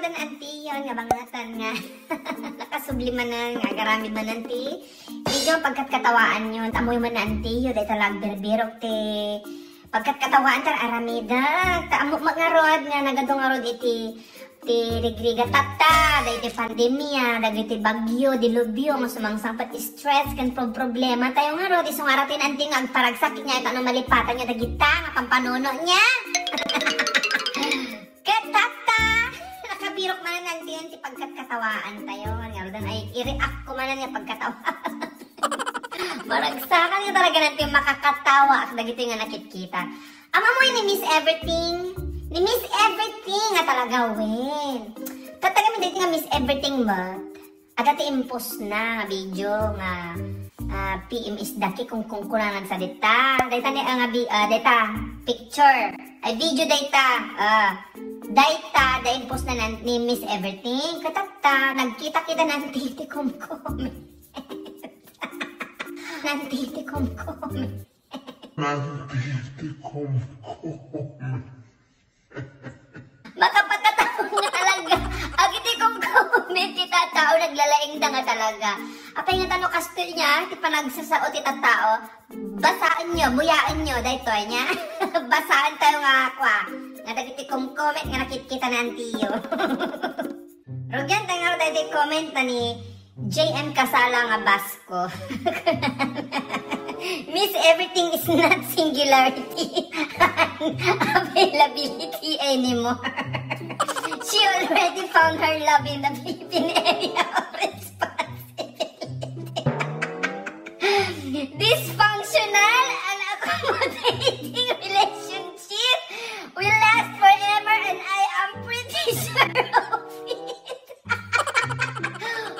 Dan anti yon nga bangatan nga nakasubliman na nga garami man anti video pagkat katawaan yun amoy man anti yun dahil talag berbirok te pagkat katawaan tar aramida ta amok magarod nga nagadong arod iti rigriga tata dahil iti pandemya dahil iti bagyo dilubyo nga sumangsangpat stress kan problema tayo nga rod isong aratin anti nga agparagsak niya ito anong malipatan niya dagita nga pampanono niya birok man nanti yan si pagkat katawaan tayo nga dan ay i-react ko man nga pagkatawaan maragsakan nga talaga nanti makakatawa dagito nga nakikita ama mo ni Miss Everything nga talaga wen tataga mi dito nga Miss Everything ba agati impos na nga video nga PM is daki kung kunanan sa data data ni nga data picture ay video data data impos na ni Miss Everything katagta nagkita-kita ng titikom-kom ng titikom-kom makapagkataon nga talaga agitikom-kom kita tao naglalaing da nga talaga apay nga tanong kastil niya ti panagsasao ti tao basaan nyo buyaan nyo daytoy niya basaan tayo nga kwa nga dagiti comment nga nakikita na antiyo. Rugyan tayo nga dagiti comment na ni JM Kasala nga Basko. Miss Everything is not singularity and availability anymore. She already found her love in the Philippine area of responsibility. Dysfunctional and accommodating relationship will last forever and I am pretty sure of it.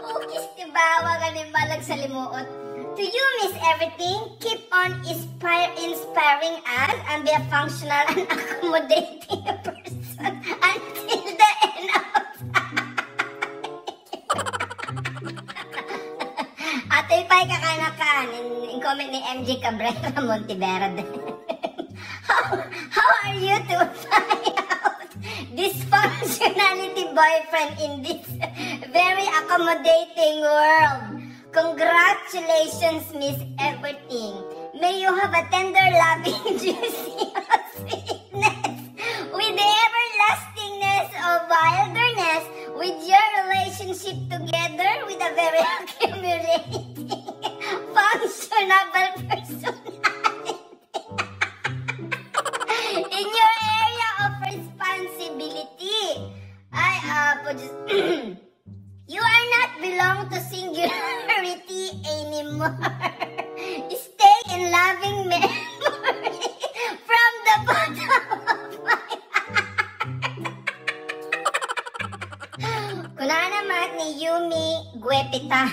Ukis tibawa ka ni balag sa limuot. To you, Miss Everything, keep on inspiring us and be a functional and accommodating person until the end of time. Ato'y pa'y kakanakan in comment ni MJ Cabrera Monteverde. How are you to find out dysfunctionality boyfriend in this very accommodating world? Congratulations, Miss Everything. May you have a tender, loving, juicy sweetness with the everlastingness of wilderness with your relationship together with a very accumulating, functionable personality. In your area of responsibility, you are not belong to singularity anymore. Stay in loving memory from the bottom of my heart. Kuna naman ni Yumi Guepita,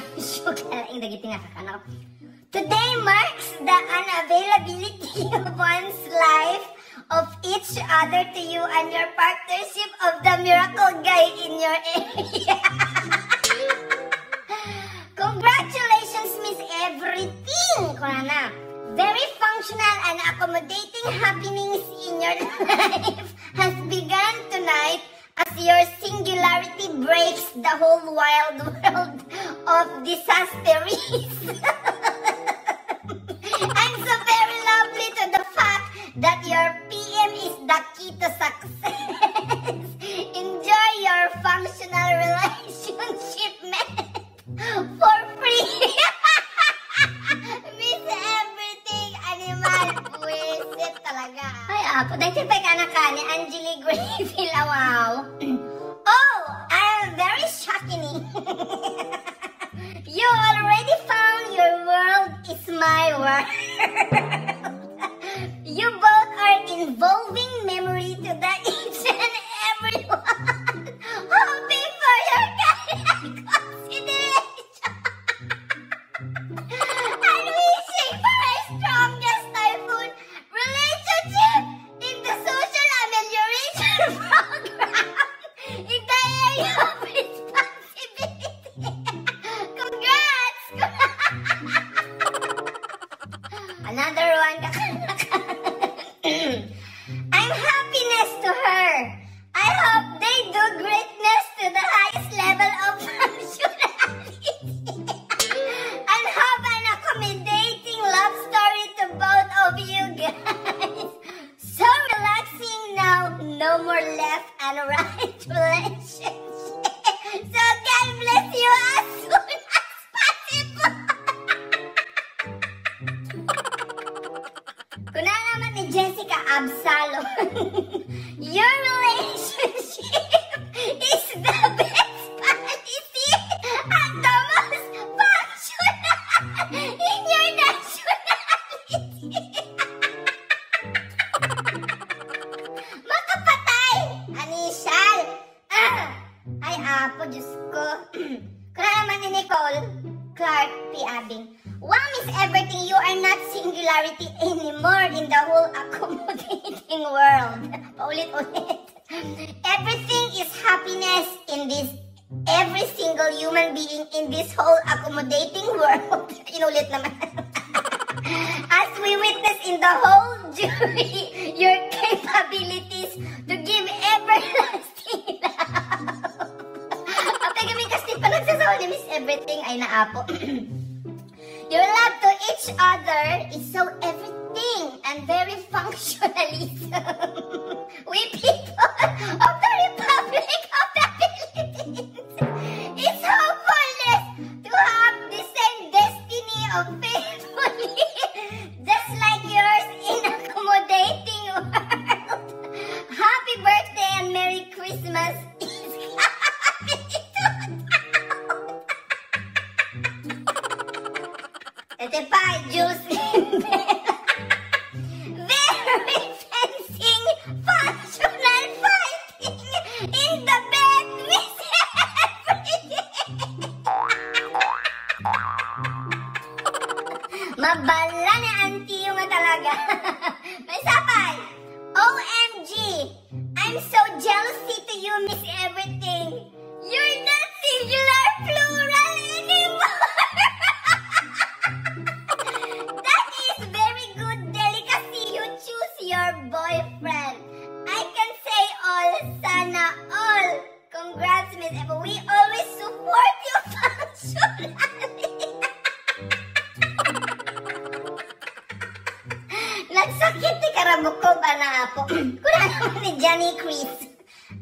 today marks the unavailability of one's life of each other to you and your partnership of the miracle guy in your area. Congratulations, Miss Everything! Kunana, very functional and accommodating happenings in your life has begun tonight as your singularity breaks the whole wild world of disasteries. I'm so very lovely to the fact that your PM is the key to success. Enjoy your functional relationship, man. For free. Miss Everything, animal. Buwisit talaga. Ay, apo. Dahil pa ka ni Angeli Griffith. Wow. Oh, I'm very shocking. You already found your world is my world. You both are involving memory to the each and everyone. Hoping for your consideration. And wishing for a no more left and right relationship. So God bless you as soon as possible. Kuna naman ni Jessica Absalom, your relationship is the best policy and the most functional in your nationality. Makapatay! Anishal! Ay, apo, Diyos ko. Kuna naman ni Nicole Clark P. Abing, wow, Miss Everything, you are not singularity anymore in the whole accommodating world. Paulit-ulit. Everything is happiness in this, every single human being in this whole accommodating world. Inulit naman. As we witness in the whole jury, your capabilities to give everlasting love. Apay kami kasi pa nagsasawa ni Miss Everything ay naapo. Your love to each other is so everything and very functionalism. We people of the Republic of the Philippines, it's hopeless to have the same destiny of faithfully, just like yours in accommodating world. Happy birthday and Merry Christmas is coming to ito pa, Juice very fencing, functional fighting in the bed, Miss Everything. Mabala ni auntie yung talaga. May sapay. OMG, I'm so jealousy to you, Miss Everything. You're not singular plural anymore. That is very good delicacy. You choose your boyfriend. I can say all, sana all. Congrats, Miss Eva. We always support you functionally. Nagsakit ni karabok ko ba na po? Kuna naman ni Johnny Chris.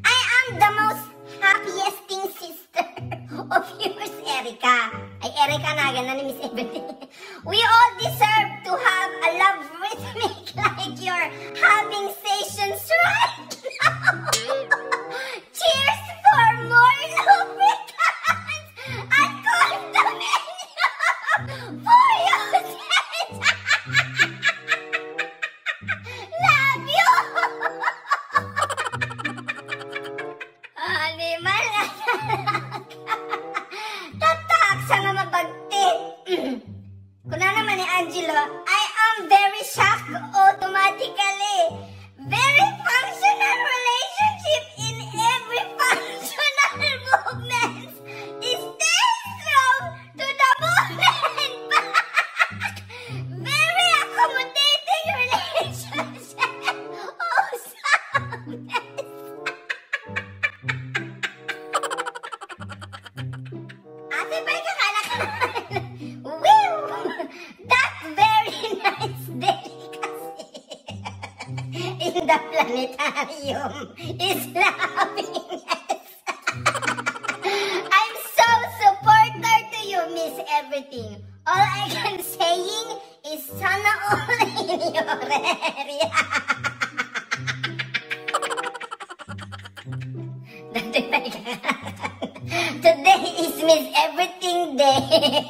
I am the most happiest thing sister of yours, Erica. Ay, Erica na, gana ni Miss Everything. We all deserve to have a love rhythmic like you're having sessions right now. Cheers for more lubricants and condominium for your set. Love you! Animal na tatak sa nga mabagtit. Kuna naman ni Angelo, I am very shocked automatically. Very functional relationship in every functional movement. Stay strong to the movement back. Very accommodating relationship. Awesomeness. Ate, ba'y kakala ka naman? Wow! That very nice delicacy in the planetarium is happiness. I'm so supporter to you, Miss Everything. All I can saying is sana all in your area. Today is Miss Everything Day.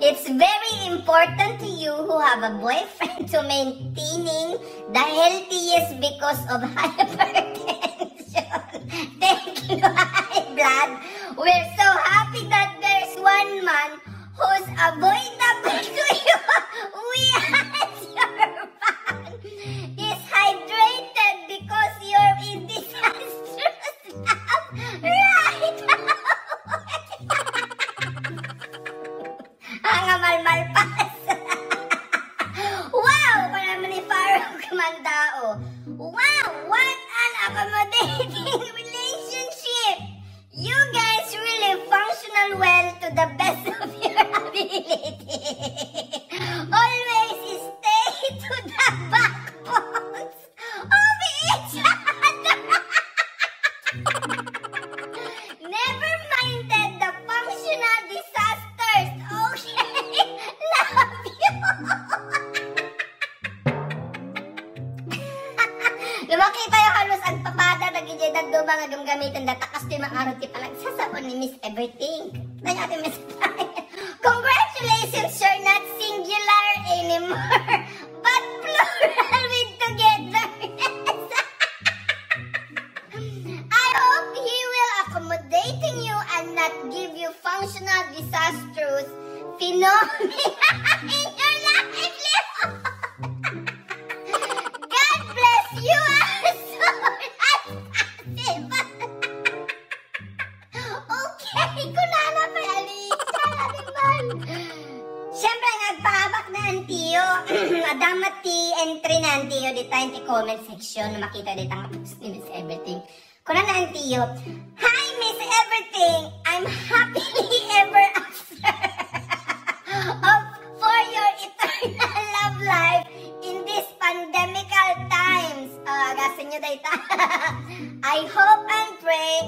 It's very important to you who have a boyfriend to maintaining the healthiest because of hypertension. Thank you, high blood. We're so happy that there's one man who's avoidable to you. We had your back. He's hydrated because you're in disastrous love right now. Ang amal-malpas. Wow! Para naman ni Farouk Mandao. Wow! What an accommodating relationship! You guys really functional well to the best of your ability. Always stay to the backbones of each other. Makita yung halos ang papada na gijay do mga gamgamitin na takas di makarot ti palang sasabon ni Miss Everything. Tanya ati Miss Congratulations, you're not singular anymore, but plural with togetherness. I hope he will accommodating you and not give you functional disastrous phenomena in your life. God bless you as soon as possible. Okay, kunana pa alita naman. Siyempre, nagpahabak na ang tiyo. Adamat ti entry na ang tiyo dito yung comment section na makita dito ang post ni Miss Everything. Kuna na ang tiyo, Hi Miss Everything, I'm happily ever after for your eternal love life in these pandemical times. Agasin nyo dito. I hope and pray